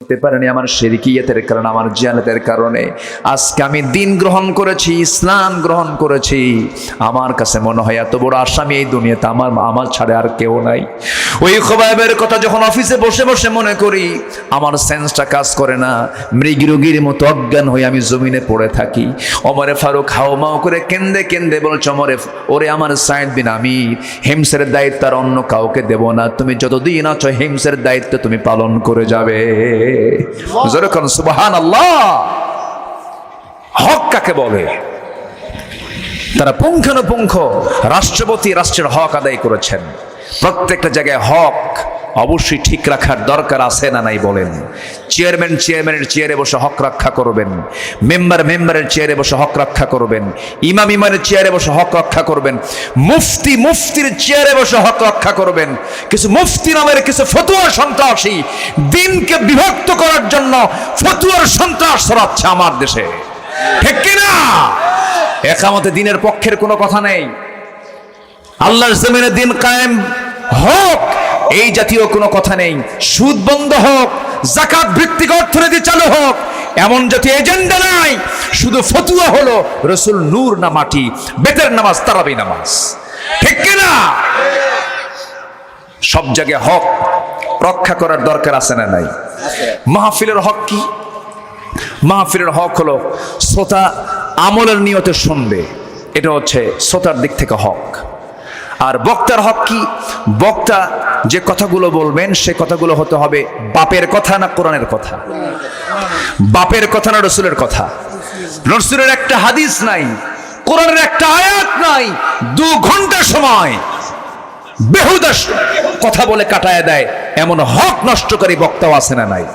করতে পারিনি আমার শিরকিয়াতের কারণে, আমার জাহালাতের কারণে। আজকে আমি দিন গ্রহণ করেছি, ইসলাম গ্রহণ করেছি। আমার কাছে মনে হয় এত বড় আসামি এই দুনিয়াতে আমার ছাড়া আর কেউ নাই। ওই খোবাইবের কথা যখন অফিসে বসে বসে মনে করি, আমার সেন্সটা কাজ করে না, মৃগীর মতো অজ্ঞান হয়ে আমি জমিনে পড়ে থাকি। ওমরে ফারুক হাওমাও করে কেন্দে কেন্দে বলছে, ওরে আমার সাইদ বিন আমির, হিমসের দায়িত্ব আর অন্য কাউকে দেব না, তুমি যতদিন আছো হিমসের দায়িত্ব তুমি পালন করে যাবে। যেরকম সুবহানাল্লাহ। হক কাকে বলে? তারা পুঙ্খানুপুঙ্খ রাষ্ট্রপতি রাষ্ট্রের হক আদায় করেছেন। প্রত্যেকটা জায়গায় হক অবশ্যই ঠিক রাখার দরকার আছে না নাই বলেন? চেয়ারম্যানের চেয়ারে বসে হক রক্ষা করবেন, মেম্বারের চেয়ারে বসে হক রক্ষা করবেন, ইমামের চেয়ারে বসে হক রক্ষা করবেন, মুফতির চেয়ারে বসে হক রক্ষা করবেন। কিছু মুফতি নামের কিছু ফতুয়া সন্ত্রাসী দিনকে বিভক্ত করার জন্য ফতুয়ার সন্ত্রাস ছড়াচ্ছে আমার দেশে, ঠিক কিনা? একামতে দিনের পক্ষের কোনো কথা নেই। আল্লাহর জমিনে দিন কায়েম হোক এই জাতীয় কোনো কথা নেই। সুদ বন্ধ হোক, যাকাত ভিত্তিক অর্থনীতি চালু হোক, এমন জাতীয় এজেন্ডা নাই। শুধু ফতুয়া হলো রাসূল নূর না মাটি, বেতের নামাজ তারাবি নামাজ, ঠিক কিনা? সব জায়গায় হক রক্ষা করার দরকার আছে না নাই? মাহফিলের হক কি? মাহফিলের হক হলো শ্রোতা আমলের নিয়তে শুনবে, এটা হচ্ছে শ্রোতার দিক থেকে হক। আর বক্তার হক কি? বক্তা যে কথাগুলো বলবেন সে কথাগুলো হতে হবে বাপের কথা না কোরআনের কথা, বাপের কথা না রসুলের কথা। রসুলের একটা হাদিস নাই, কোরআনের একটা আয়াত নাই, 2 ঘন্টা সময় বেহুদা কথা বলে কাটায় দেয়, এমন হক নষ্টকারী বক্তাও আছে না নাই?